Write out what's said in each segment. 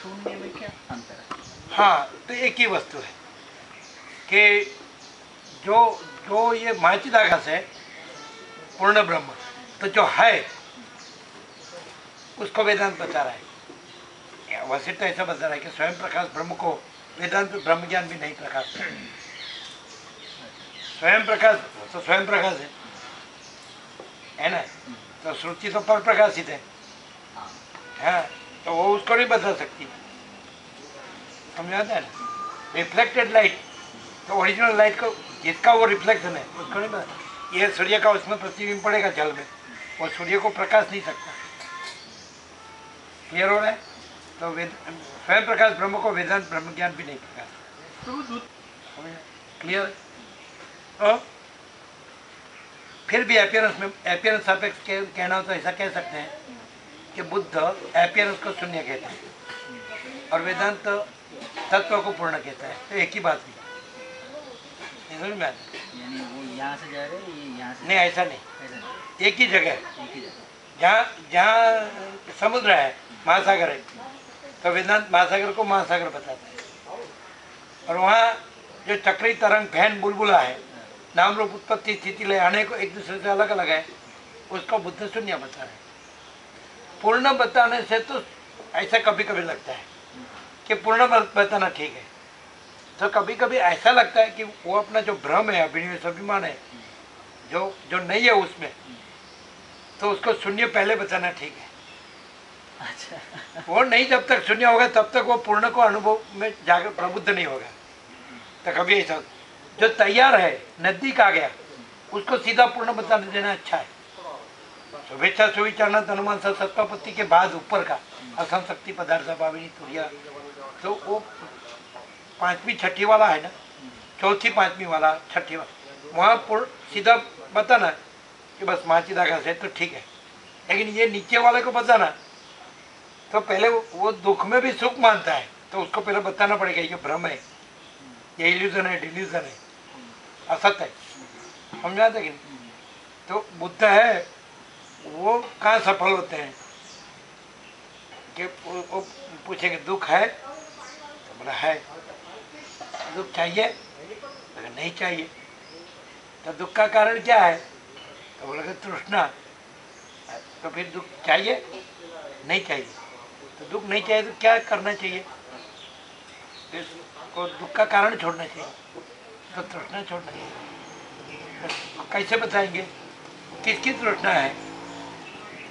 शून्य में क्या अंतर है? हाँ, तो एक ही वस्तु है कि जो जो ये माचिदाकाश है पूर्ण ब्रह्म, तो जो है उसको वेदांत बता रहा है। वैसे तो ऐसा बता रहा है कि स्वयं प्रकाश ब्रह्म को वेदांत ब्रह्म ज्ञान भी नहीं प्रकाश है। स्वयं प्रकाश तो स्वयं प्रकाश है ना, तो श्रुति तो पर प्रकाशित है। हाँ, तो वो उसको नहीं बता सकती, समझ आता है ना। रिफ्लेक्टेड लाइट तो ओरिजिनल लाइट को, जिसका वो रिफ्लेक्शन है उसको नहीं बता। ये सूर्य का उसमें प्रतिबिंब पड़ेगा जल में, वो सूर्य को प्रकाश नहीं सकता। क्लियर हो रहा है? तो स्वयं प्रकाश ब्रह्म को वेदांत ब्रह्म ज्ञान भी नहीं प्रकाश। क्लियर? तो फिर भी अपीयरेंस में, अपीयरेंस सापेक्ष कहना हो तो ऐसा कह सकते हैं कि बुद्ध अपीयरेंस को शून्य कहते हैं और वेदांत तत्व को पूर्ण कहता है। तो एक ही बात नहीं, समझ में आता है? यानी वो यहाँ से जा रहे हैं, ये यहाँ से नहीं, ऐसा नहीं, ऐसा नहीं, एक ही जगह, एक ही जगह। जहाँ जहाँ समुद्र है, महासागर है, तो वेदांत महासागर को महासागर बताता है। और वहाँ जो चक्री तरंग फैन बुलबुला है, नाम रूप उत्पत्ति स्थिति लय अनेक एक दूसरे से अलग अलग है, उसको बुद्ध शून्य बता रहे। पूर्ण बताने से तो ऐसा कभी कभी लगता है कि पूर्ण बताना ठीक है, तो कभी कभी ऐसा लगता है कि वो अपना जो भ्रम है, अभिनिवेश अभिमान है, जो जो नहीं है उसमें, तो उसको शून्य पहले बताना ठीक है। अच्छा, वो नहीं, जब तक शून्य होगा तब तक वो पूर्ण को अनुभव में जाकर प्रबुद्ध नहीं होगा। तो कभी ऐसा जो तैयार है, नजदीक आ गया, उसको सीधा पूर्ण बता देना अच्छा है। शुभेच्छा सुविचारणा अनुमान सत्तापत्ति के बाद ऊपर का असम शक्ति पदार्थ भाविनी तुरिया, तो वो पांचवी छठी वाला है ना, चौथी पांचवी वाला छठी वाला, वहाँ सीधा बताना कि बस माचिदाकाश है तो ठीक है। लेकिन ये नीचे वाले को बताना, तो पहले वो दुख में भी सुख मानता है, तो उसको पहले बताना पड़ेगा ये भ्रम है, ये इल्यूजन है, डिल्यूजन है, असत्य है। समझाते कि नहीं? तो बुद्ध है वो कहाँ सफल होते हैं कि वो पूछेंगे दुख है, तो बोला है। दुख चाहिए, तो नहीं चाहिए। तो दुख का कारण क्या है, तो बोला कि तृष्णा। तो फिर दुख चाहिए, नहीं चाहिए। तो दुख नहीं चाहिए तो क्या करना चाहिए, को दुख का कारण छोड़ना चाहिए, तो तृष्णा छोड़ना चाहिए। तो कैसे बताएंगे किसकी तृष्णा है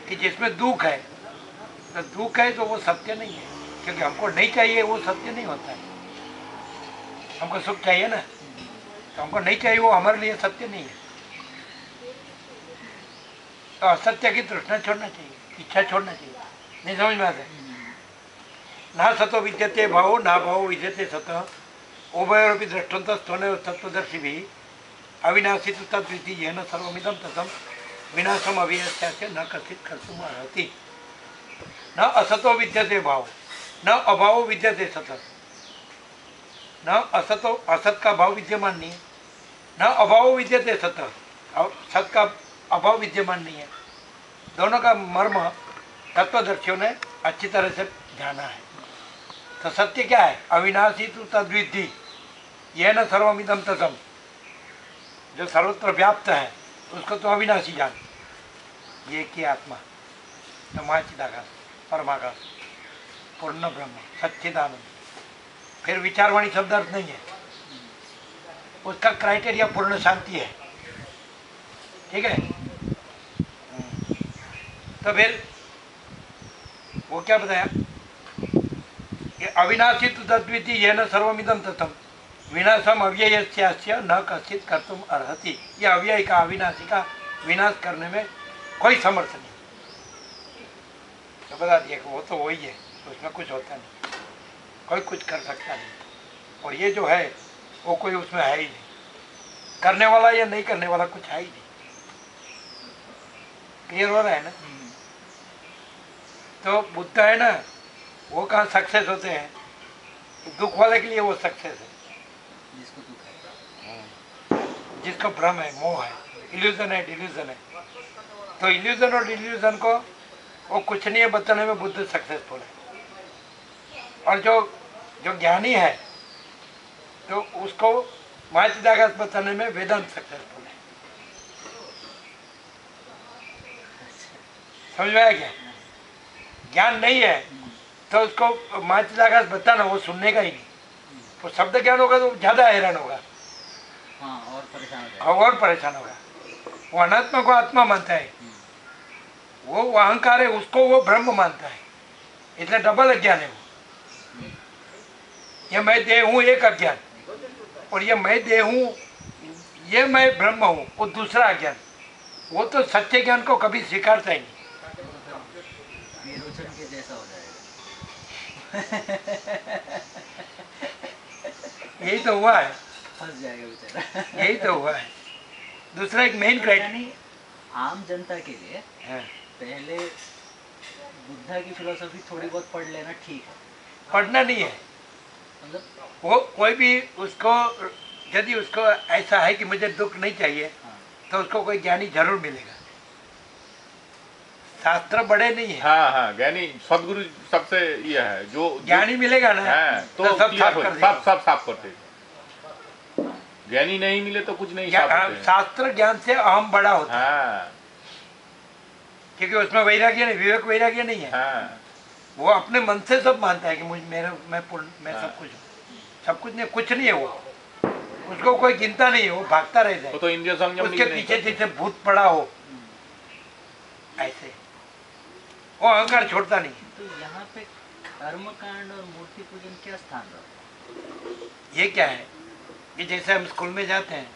कि जिसमें दुख है, तो दुख है तो वो सत्य नहीं है, क्योंकि हमको नहीं चाहिए वो सत्य नहीं होता है। हमको सुख चाहिए ना, तो हमको नहीं चाहिए वो हमारे लिए सत्य नहीं है। तो असत्य की तृष्णा छोड़ना चाहिए, इच्छा छोड़ना चाहिए। नहीं समझ में आता? ना सतो विद्यते भावो ना भावो विद्यते सतः उभयोरपि दृष्टवन्तः स्तवने तत्त्वदर्शी भी अविनाशी तो तद्विधि येन सर्वमिदं ततं विनाशम अविनाश्य न कथित कर्तुम अर्हति। न असतो विद्यते भाव, न अभाव विद्यते सत। न असतो, असत का भाव विद्यमान नहीं है, न अभाव विद्यते सत, और सत का अभाव विद्यमान नहीं है। दोनों का मर्म तत्वदर्शियों ने अच्छी तरह से जाना है। तो सत्य क्या है, अविनाशी तो तद्विधि यह न सर्वमिदम ततम, जो सर्वत्र व्याप्त है उसको तो अविनाशी जान, ये की आत्मा, तो महाचिदाकाश, परमाकाश, पूर्ण ब्रह्म, सच्चिदानंद। फिर विचारवाणी शब्द अर्थ नहीं है, उसका क्राइटेरिया पूर्ण शांति है। ठीक है? तो फिर वो क्या बताया कि अविनाशी तो तद्विधि येन सर्वमिदं ततम विनाशम अव्ययस्यास्य न कश्चित् कर्तुम अर्हति। ये अव्यय का, अविनाशी का विनाश करने में कोई समर्थ नहीं। तो बता दिया कि वो तो वही है, उसमें कुछ होता नहीं, कोई कुछ कर सकता नहीं। और ये जो है वो कोई उसमें है ही नहीं, करने वाला या नहीं करने वाला कुछ है ही नहीं। क्लियर हो रहा है ना? तो बुद्ध है ना, वो कहाँ सक्सेस होते हैं, दुख वाले के लिए वो सक्सेस है, जिसको दुख है, जिसको भ्रम है, मोह है, इल्यूजन है, डिल्यूजन है। तो इल्यूजन और डिल्यूजन को वो कुछ नहीं है बताने में बुद्ध सक्सेसफुल है। और जो ज्ञानी है तो उसको महाचिदाकाश बताने में वेदांत सक्सेसफुल है। समझ में आया क्या? ज्ञान नहीं है तो उसको महाचिदाकाश बताना वो सुनने का ही नहीं। वो शब्द ज्ञान होगा तो ज़्यादा हैरान होगा। हाँ, और परेशान हो जाएगा। और परेशान होगा। वो अनात्मा को आत्मा मानता है, वो अहंकार है उसको वो ब्रह्म मानता है, इसलिए डबल अज्ञान है वो। ये मैं देह हूँ एक अज्ञान, और ये मैं देह हूँ ये मैं ब्रह्म हूँ वो दूसरा अज्ञान। वो तो सच्चे ज्ञान को कभी स्वीकारता ही नहीं। विरोचन के जैसा हो जाएगा। यही तो हुआ है, फंस जाएगा बेचारा। यही तो हुआ है। दूसरा एक मेन क्राइटेरिया, यानी आम जनता के लिए हाँ, पहले बुद्धा की फिलोसफी थोड़ी बहुत पढ़ लेना ठीक है। पढ़ना नहीं है। मतलब वो कोई भी उसको यदि उसको ऐसा है कि मुझे दुख नहीं चाहिए हाँ, तो उसको कोई ज्ञानी जरूर मिलेगा। शास्त्र बड़े नहीं है। हाँ हाँ, ज्ञानी सदगुरु सबसे ये है जो ज्ञानी मिलेगा ना है तो तो सब क्लियर साफ हो, कर देगा। सब साफ करते। ज्ञानी नहीं मिले तो कुछ नहीं साफ होते हैं। शास्त्र ज्ञान से अहम बड़ा होता है, हाँ क्योंकि उसमें वैराग्य नहीं, विवेक वैराग्य नहीं है। हाँ वो अपने मन से सब मानता है कि मुझ मेरा मैं हाँ। सब कुछ हूँ। सब कुछ नहीं, कुछ नहीं है वो। उसको कोई गिनता नहीं है, वो भागता रहता वो है। तो इंद्रिय संयम उसके नहीं पीछे करते। जैसे भूत पड़ा हो ऐसे वो अहंकार छोड़ता नहीं है। तो यहाँ पे कर्मकांड और मूर्ति पूजन क्या स्थान रहा? ये क्या है कि जैसे हम स्कूल में जाते हैं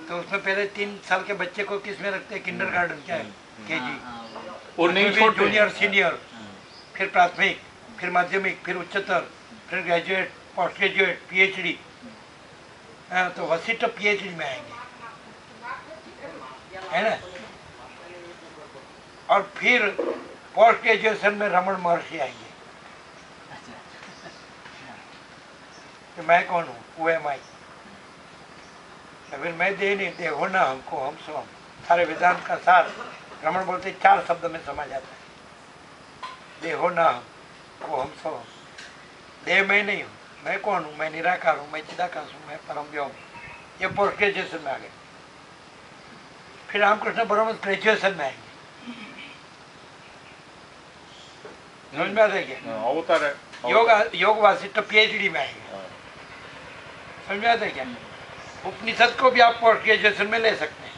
तो उसमें पहले 3 साल के बच्चे को किस में रखते हैं? किंडर गार्डन, क्या है, केजी, वो और नहीं छोड़ते। जूनियर, सीनियर, फिर प्राथमिक, फिर माध्यमिक, फिर उच्चतर, फिर ग्रेजुएट, पोस्ट ग्रेजुएट, पीएचडी। तो वशिष्ठ पीएचडी में आएंगे, है ना। और फिर पोस्ट ग्रेजुएशन में रमन महर्षि आएंगे। तो मैं कौन हूँ? वो है माई। तो फिर मैं दे नहीं दे हो ना हमको हम सो हम। सारे वेदांत का सार रमन बोलते 4 शब्द में समा जाता है। देहो ना हम को हम सो हम। देह मैं नहीं हूँ, मैं कौन हूँ? मैं निराकार हूँ, मैं चिदाकाश हूँ, मैं परम व्योम। ये पोस्ट ग्रेजुएशन में आ गए। फिर रामकृष्ण परमहंस ग्रेजुएशन में आएंगे। समझ में आता है क्या? अवतार है। योग वासिष्ठ पीएचडी में आएंगे। समझ में आता है क्या? उपनिषद को भी आप पोस्ट ग्रेजुएशन में ले सकते हैं।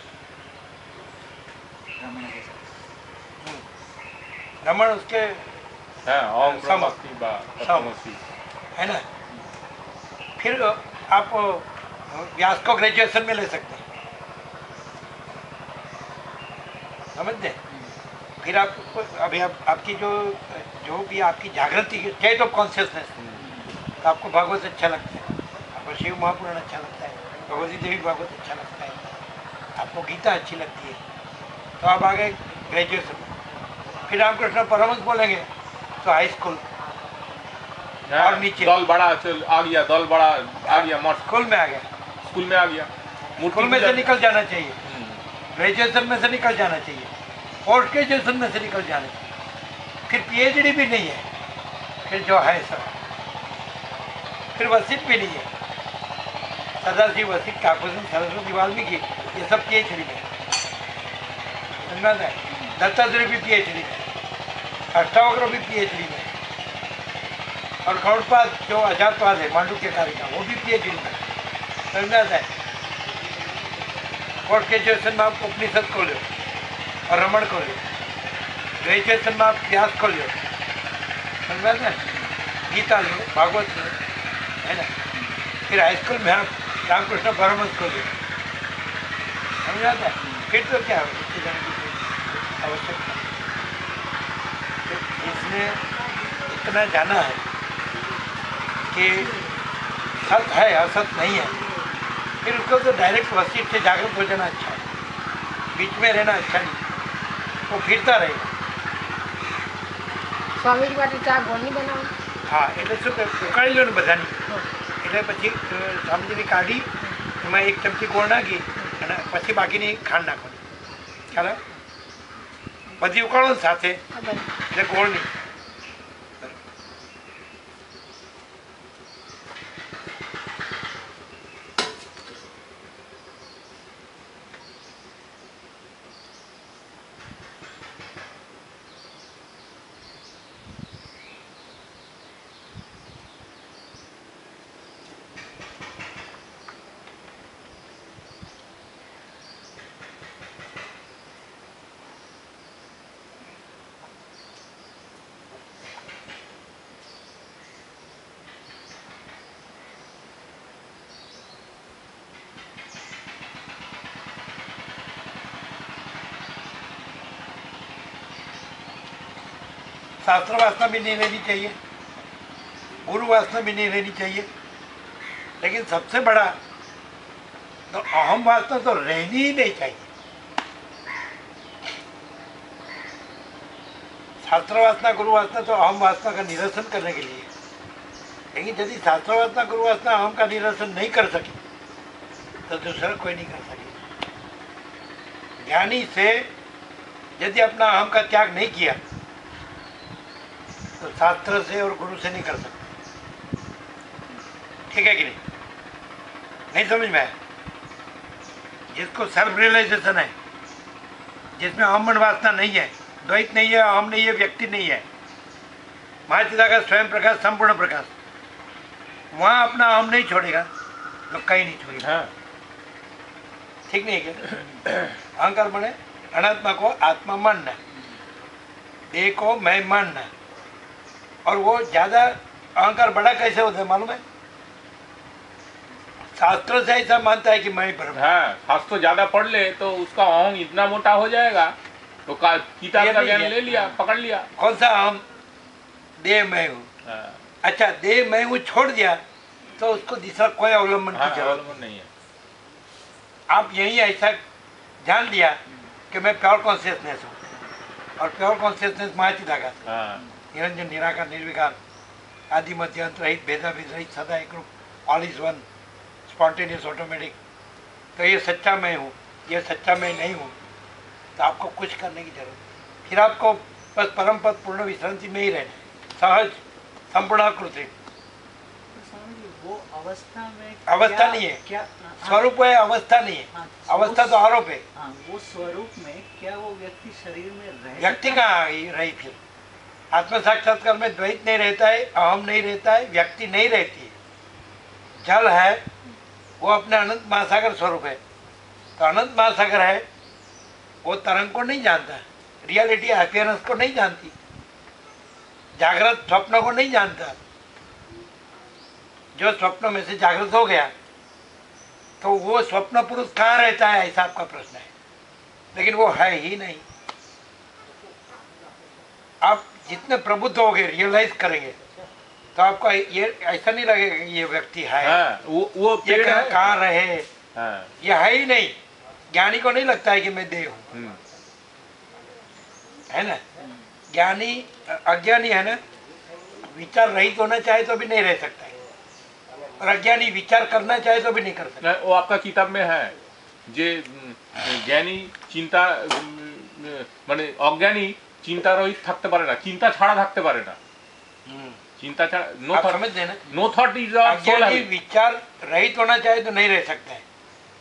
रमन के साथ। रमन उसके हाँ, ओम ब्रह्मस्मि बा तत्त्वमसि। है ना। फिर आप व्यास को ग्रेजुएशन में ले सकते हैं। समझते? फिर आप अभी आपकी जो भी आपकी जागृति स्टेट ऑफ कॉन्शियसनेस, तो आपको भागवत अच्छा लगता है, आपको शिव महापुराण अच्छा लगता है, भगवती देवी भागवत अच्छा लगता है, आपको गीता अच्छी लगती है, तो आप आ गए ग्रेजुएशन में। फिर रामकृष्ण परमहंस बोलेंगे तो हाई स्कूल और नीचे दल बड़ा चल आ गया, दल बड़ा आ गया, मठ स्कूल में आ गया। स्कूल में आ गया। स्कूल में से निकल जाना चाहिए, ग्रेजुएशन में से निकल जाना चाहिए, पोस्ट ग्रेजुएशन में से निकल जाना चाहिए। फिर पीएचडी भी नहीं है, फिर जो है सब। फिर वशिष्ठ भी नहीं है, सदाशिव वशिष्ठ काकुशल सरस्वती वाल्मीकि ये सब पीएचडी में। समझ में आता है? दत्तात्रेय भी पीएचडी में, अष्टावक्र भी पीएचडी में, और गौड़पाद जो अजातवाद है मांडुक्य कार्य का वो भी पीएचडी में। समझ में आता है? पोस्ट ग्रेजुएशन में आप उपनिषद को लो और रमण को लो, ग्रेजुएशन में आप व्यास को लो, समझ में आता है? गीता लो, भागवत लो, है ना। फिर हाई स्कूल में आप रामकृष्ण परमहंस को लो, समझ में आता है? फिर तो क्या उसके जाने की कोई आवश्यकता नहीं। तो इसमें इतना जाना है कि सत है असत नहीं है, फिर उसको तो डायरेक्ट वशिष्ठ से जागृत हो जाना अच्छा है, बीच में रहना अच्छा नहीं, वो फिरता रहेगा। સ્વામીજી માટે ચા ગોળની બનાવો. હા, એટલે શું કે ઉકાળી લો ને બધાની, એટલે પછી સ્વામીજીની કાઢી એમાં 1 ચમચી ગોળ નાખી અને પછી બાકીની ખાંડ નાખવાની. ખ્યાલ આવે? બધી ઉકાળો ને સાથે, ખબર. એટલે ગોળ નહીં. शास्त्र वासना भी नहीं लेनी चाहिए, गुरु वासना भी नहीं लेनी चाहिए, लेकिन सबसे बड़ा तो अहम वासना तो रहनी ही नहीं चाहिए। शास्त्र वासना गुरु वासना तो अहम वासना का निरसन करने के लिए, लेकिन यदि शास्त्र वासना गुरु वासना अहम का निरसन नहीं कर सके तो दूसरा कोई नहीं कर सके। ज्ञानी से यदि अपना अहम का त्याग नहीं किया तो शास्त्र से और गुरु से नहीं कर सकते। ठीक है कि नहीं? नहीं समझ में आया? जिसको सेल्फ रियलाइजेशन है, जिसमें अहम मन वासना नहीं है, द्वैत नहीं है, अहम नहीं है, व्यक्ति नहीं है, महाचिदा का स्वयं प्रकाश, संपूर्ण प्रकाश, वहां अपना अहम नहीं छोड़ेगा तो कहीं नहीं छोड़ेगा। हाँ। ठीक नहीं है क्या? अहंकार बने अनात्मा को आत्मा मानना, देह को मैं मानना। और वो ज्यादा अहंकार बड़ा कैसे होता है मालूम है? शास्त्र से ऐसा मानता है कि मैं ही ब्रह्म। हाँ, शास्त्र ज्यादा पढ़ ले तो उसका अहम इतना मोटा हो जाएगा तो किताब का ज्ञान ले लिया, पकड़ लिया। कौन सा अहम? देह मैं हूँ। हाँ। अच्छा, देह मैं हूँ छोड़ दिया तो उसको दूसरा कोई अवलंबन की जरूरत अवलंबन नहीं है। आप यही ऐसा जान लिया कि मैं प्योर कॉन्शियसनेस हूँ, और प्योर कॉन्शियसनेस महाचिदाकाश, निरंजन, निराकार, निर्विकार, आदि मध्य अंत रहित, भेदाभेद रहित, सदा एक रूप, all is one, spontaneous, automatic. तो ये सच्चा मैं हूँ, ये सच्चा मैं नहीं हूँ, तो आपको कुछ करने की जरूरत नहीं। फिर आपको बस परम पद पूर्ण विश्रांति में ही रहना, सहज, संपूर्ण कृत्रिम। वो अवस्था में अवस्था नहीं है, क्या स्वरूप है, अवस्था नहीं है। हाँ, अवस्था तो आरोप है। हाँ, वो स्वरूप में क्या वो व्यक्ति शरीर में रह व्यक्ति सकता है? कहाँ रही फिर? आत्म साक्षात्कार में द्वैत नहीं रहता है, अहम नहीं रहता है, व्यक्ति नहीं रहती है। जल है, वो अपने अनंत महासागर स्वरूप है। तो अनंत महासागर है, वो तरंग को नहीं जानता, रियलिटी अपीयरेंस को नहीं जानती, जागृत स्वप्न को नहीं जानता। जो स्वप्न में से जागृत हो गया तो वो स्वप्न पुरुष कहाँ रहता है, ऐसा आपका प्रश्न है। लेकिन वो है ही नहीं। आप जितने प्रबुद्ध होगे, रियलाइज करेंगे, तो आपको ये ऐसा नहीं लगेगा कि ये व्यक्ति है। हाँ, वो ये पेड़ है। कहाँ रहे, हाँ। ये है ही नहीं। ज्ञानी को नहीं लगता है कि मैं देह हूँ, है ना? ज्ञानी, अज्ञानी है ना, विचार रहित होना चाहे तो भी नहीं रह सकता है, और अज्ञानी विचार करना चाहे तो भी नहीं कर सकता। वो आपका किताब में है जे জ্ঞানী চিন্তা মানে অজ্ঞানী চিন্তা রহিত থাকতে পারে না, চিন্তা ছাড়া থাকতে পারে না, চিন্তা ছাড়া नो आप थॉट, समझ लेना। No thought is a soul अज्ञानी विचार रहित होना चाहे तो नहीं रह सकता है,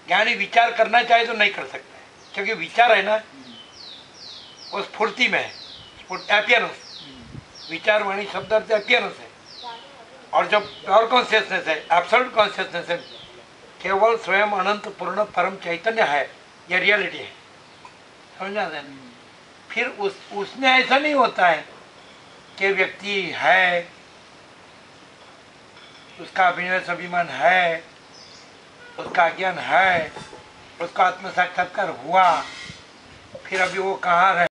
ज्ञानी विचार करना चाहे तो नहीं कर सकता है। क्योंकि विचार है ना, वो स्फूर्ति में है, अपीयरेंस। विचार वाणी शब्द अर्थ अपीयरेंस है। और जो प्योर कॉन्शियसनेस है, एब्सोल्यूट कॉन्शियसनेस है, केवल स्वयं अनंत पूर्ण परम चैतन्य है, यह रियलिटी है। समझा है? फिर उसमें ऐसा नहीं होता है कि व्यक्ति है, उसका अभिनिवेश अभिमान है, उसका ज्ञान है, उसका आत्म साक्षात्कार हुआ, फिर अभी वो कहाँ रहे।